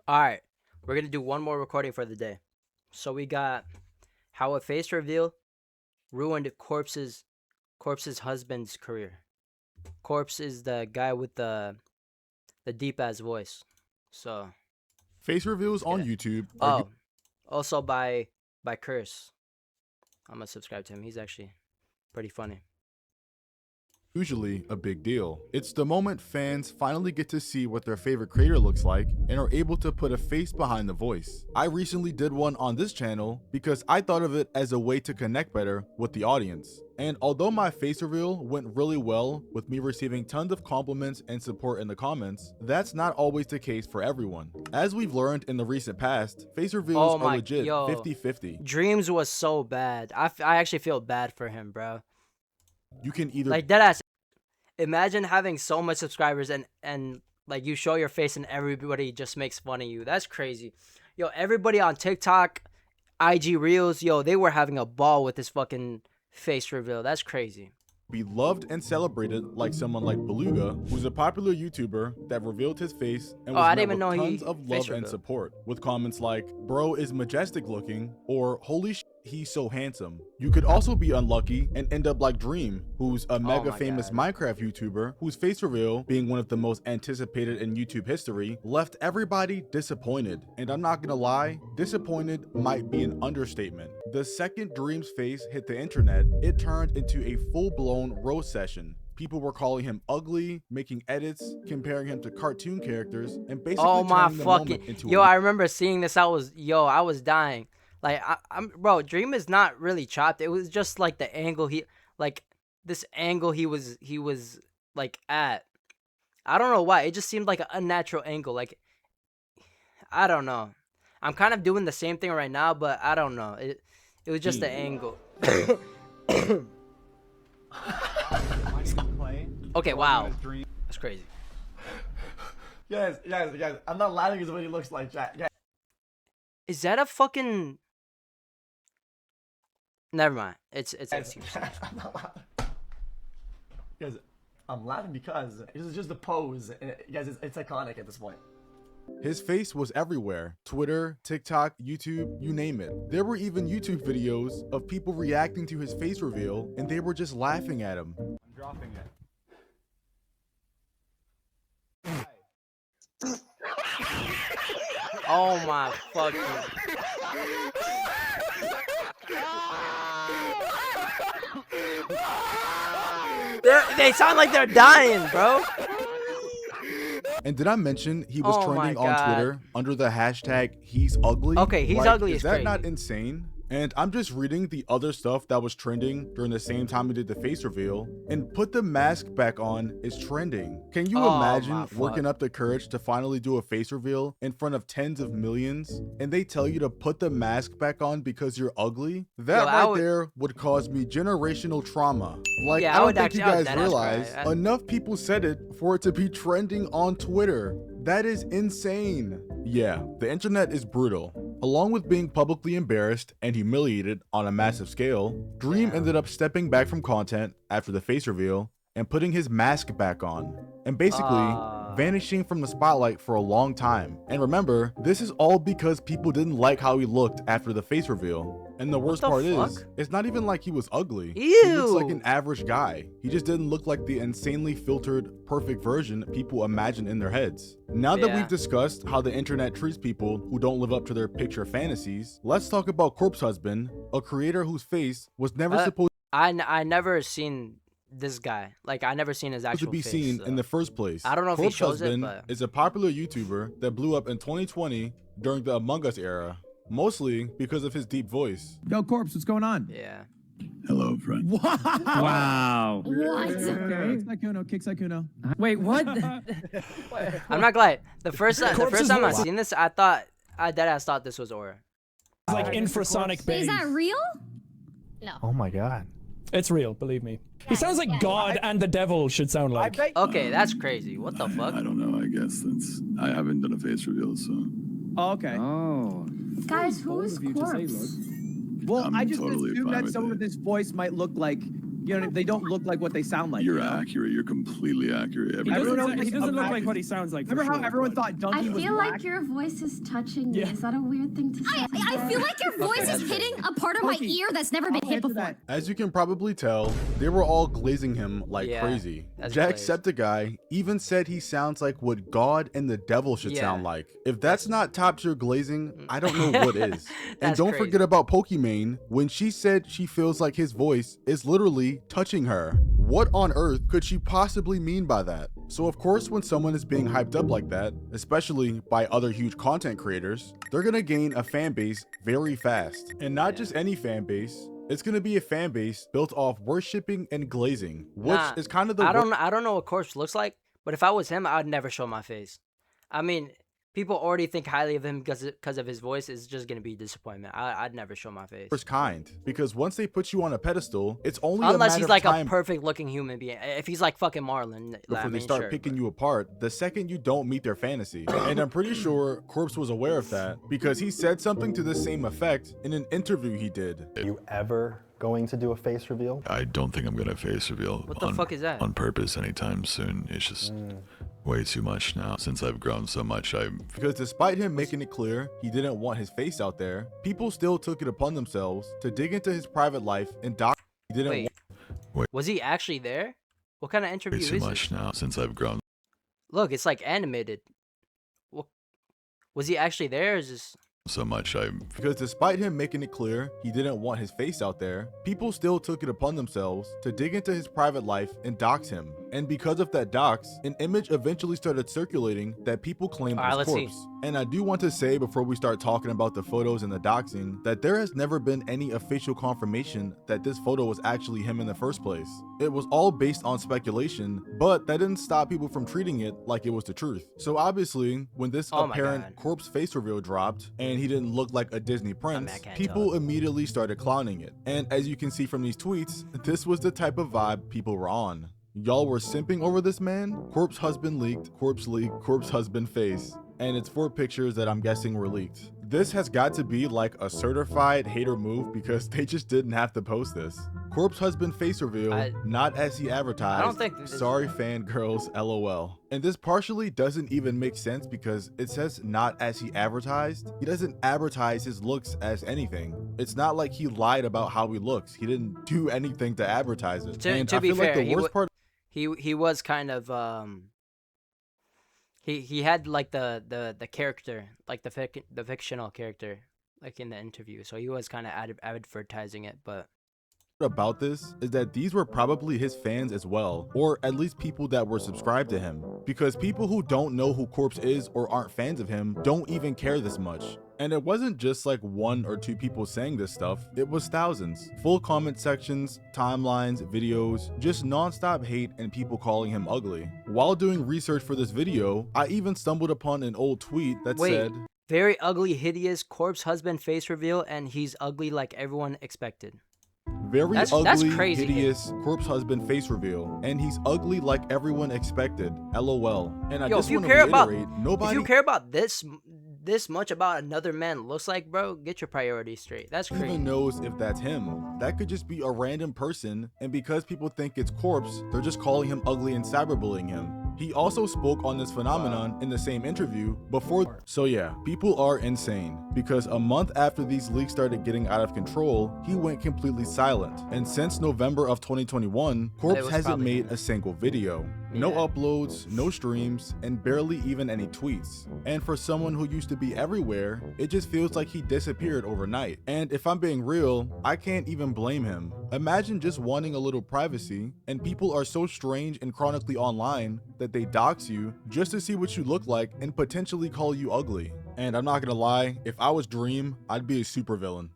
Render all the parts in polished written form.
All right, we're gonna do one more recording for the day. So we got how a face reveal ruined Corpse's husband's career. Corpse is the guy with the deep ass voice. So Face reveals let's get on it. YouTube Oh, also by Curse. I'm gonna subscribe to him. He's actually pretty funny. usually a big deal. It's the moment fans finally get to see what their favorite creator looks like and are able to put a face behind the voice. I recently did one on this channel because I thought of it as a way to connect better with the audience. And although my face reveal went really well with me receiving tons of compliments and support in the comments, that's not always the case for everyone. As we've learned in the recent past, face reveals Oh are my, legit yo, 50-50. Dreams was so bad. I actually feel bad for him, bro. You can either Like deadass. Imagine having so much subscribers and like you show your face and everybody just makes fun of you. That's crazy. Yo, everybody on TikTok, IG Reels, yo, they were having a ball with this fucking face reveal. That's crazy. be loved and celebrated like someone like Beluga, who's a popular YouTuber that revealed his face and Oh, was I met didn't with even know tons he of face love and revealed. support, with comments like, "Bro is majestic looking," or "Holy sh*, he's so handsome." You could also be unlucky and end up like Dream, who's a mega my famous God. Minecraft YouTuber whose face reveal, being one of the most anticipated in YouTube history, left everybody disappointed. And I'm not gonna lie, disappointed might be an understatement. The second Dream's face hit the internet, it turned into a full-blown roast session. People were calling him ugly, making edits, comparing him to cartoon characters, and basically Oh my turning the moment fucking, into yo, I remember seeing this. I was dying. Like I'm bro, Dream is not really chopped. It was just like the angle like this angle he was like at. I don't know why. It just seemed like an unnatural angle. Like I don't know. I'm kind of doing the same thing right now, but I don't know. It was just the angle. Okay, wow. That's crazy. Guys, I'm not lying because what he looks like, Jack. Guys, Is that a fucking... Never mind. It's I'm not laughing. Guys, I'm laughing because this is just a pose. And guys, it's iconic at this point. His face was everywhere. Twitter, TikTok, YouTube, you name it. There were even YouTube videos of people reacting to his face reveal, and they were just laughing at him. I'm dropping it. Oh my fucking... They sound like they're dying, bro. And did I mention he was Oh my trending on God. Twitter under the hashtag he's ugly? Okay, he's Like, ugly is is that not crazy. insane? And I'm just reading the other stuff that was trending during the same time he did the face reveal, and put the mask back on is trending. Can you Oh, imagine my fuck. working up the courage to finally do a face reveal in front of tens of millions, and they tell you to put the mask back on because you're ugly? That Yo, I right would- there would cause me generational trauma. Like, Yeah, I I don't would think actually- you I would guys dead ass realize cry. enough people said it for it to be trending on Twitter. That is insane. Yeah, the internet is brutal. Along with being publicly embarrassed and humiliated on a massive scale, Dream ended up stepping back from content after the face reveal and putting his mask back on, and basically vanishing from the spotlight for a long time. And remember, this is all because people didn't like how he looked after the face reveal. And the worst the part fuck? is, it's not even like he was ugly. He looks like Ew. an average guy. He just didn't look like the insanely filtered, perfect version people imagine in their heads. Now that Yeah. we've discussed how the internet treats people who don't live up to their picture fantasies, let's talk about Corpse Husband, a creator whose face was never supposed I never seen this guy. Like I never seen his to actual be face. seen so. in the first place. I don't know if he Corpse shows it, Husband but- is a popular YouTuber that blew up in 2020 during the Among Us era, mostly because of his deep voice. Yo, Corpse, what's going on? Yeah. Hello, friend. Wow. What? Kicks like Kuno, kicks like Kuno. Wait, what? I'm not glad. The first time I seen this, I deadass thought this was Aura. It's like infrasonic Wait, is bass. that real? No. Oh my god. It's real, believe me. He sounds like God and the devil should sound like. Okay, that's crazy. What the fuck? I don't know. I guess I haven't done a face reveal, so Oh, okay. Oh. Guys, who is Corpse? Well, I'm I just totally assumed fine that with someone it. with this voice might look like You know, they don't look like what they sound like. You're you know? accurate. You're completely accurate. He Everyone doesn't, else he thinks doesn't look I'm like black. what he sounds like. Remember how everyone thought I Donkey was feel black? like your voice is touching me. Yeah. Is that a weird thing to say? I feel like your voice is hitting a part of my Pokey, ear that's never been I'll hit answer before. that. As you can probably tell, they were all glazing him like Yeah, crazy. that's glazed. Jacksepticeye even said he sounds like what God and the devil should Yeah. sound like. If that's not top tier glazing, I don't know what is. And That's don't crazy. forget about Pokimane when she said she feels like his voice is literally touching her. What on earth could she possibly mean by that? So of course when someone is being hyped up like that, especially by other huge content creators, they're gonna gain a fan base very fast. And not just any fan base, it's gonna be a fan base built off worshipping and glazing, which Nah, is kind of the I don't know what Corpse looks like, but if I was him, I would never show my face. I mean, people already think highly of him because of his voice. It's just gonna be disappointment. I'd never show my face worst kind, because once they put you on a pedestal, it's only a unless matter he's of like time a perfect looking human being. If he's like fucking Marlon, before I they mean, start sure, picking but- you apart the second you don't meet their fantasy. And I'm pretty sure Corpse was aware of that because he said something to the same effect in an interview he did. Are you ever going to do a face reveal? I don't think I'm gonna face reveal What the fuck is that? on purpose anytime soon. It's just way too much now. Since I've grown so much, Because despite him making it clear he didn't want his face out there, people still took it upon themselves to dig into his private life and doc he didn't Wait, was he actually there? What kind of interview way is too this? much now. Since I've grown Look, it's like animated. What? Was he actually there? Or is this? so much, Because despite him making it clear he didn't want his face out there, people still took it upon themselves to dig into his private life and dox him. And because of that dox, an image eventually started circulating that people claimed Alright, was let's see. Corpse. And I do want to say before we start talking about the photos and the doxing that there has never been any official confirmation that this photo was actually him in the first place. It was all based on speculation, but that didn't stop people from treating it like it was the truth. So obviously, when this Oh my apparent God. Corpse face reveal dropped and he didn't look like a Disney prince, I can't people tell. immediately started clowning it. And as you can see from these tweets, this was the type of vibe people were on. Y'all were simping over this man? Corpse husband leaked, corpse husband face. And it's 4 pictures that I'm guessing were leaked. This has got to be like a certified hater move because they just didn't have to post this. Corpse husband face reveal, not as he advertised. I don't think this is- Sorry fangirls, lol. And this partially doesn't even make sense because it says not as he advertised. He doesn't advertise his looks as anything. It's not like he lied about how he looks. He didn't do anything to advertise it. And To I be feel like fair, the worst part he was kind of he had like the character, like the fictional character, like in the interview. So he was kind of advertising it, but about this is that these were probably his fans as well, or at least people that were subscribed to him, because people who don't know who Corpse is or aren't fans of him don't even care this much. And it wasn't just like 1 or 2 people saying this stuff, it was thousands. Full comment sections, timelines, videos, just non-stop hate and people calling him ugly. While doing research for this video, I even stumbled upon an old tweet that wait, said, very ugly, hideous Corpse husband face reveal, and he's ugly like everyone expected. very That's ugly, crazy. hideous corpse husband face reveal, and he's ugly like everyone expected. LOL. And I Yo, just if you want to care about reiterate, if nobody you care about this much about another man looks like, bro, get your priorities straight. That's crazy. even knows if that's him. That could just be a random person, and because people think it's Corpse, they're just calling him ugly and cyberbullying him. He also spoke on this phenomenon in the same interview before. So yeah, people are insane, because a month after these leaks started getting out of control, he went completely silent. And since November of 2021, Corpse was hasn't probably made him. a single video. No Yeah. uploads, no streams, and barely even any tweets. And for someone who used to be everywhere, it just feels like he disappeared overnight. And if I'm being real, I can't even blame him. Imagine just wanting a little privacy, and people are so strange and chronically online that they dox you just to see what you look like and potentially call you ugly. And I'm not gonna lie, if I was Dream, I'd be a supervillain.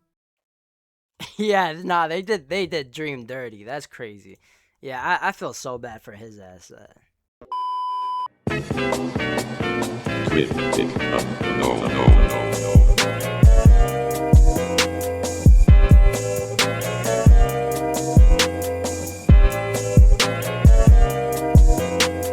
Yeah, nah, they did Dream dirty. That's crazy. Yeah, I feel so bad for his ass. Twisted up, no, no.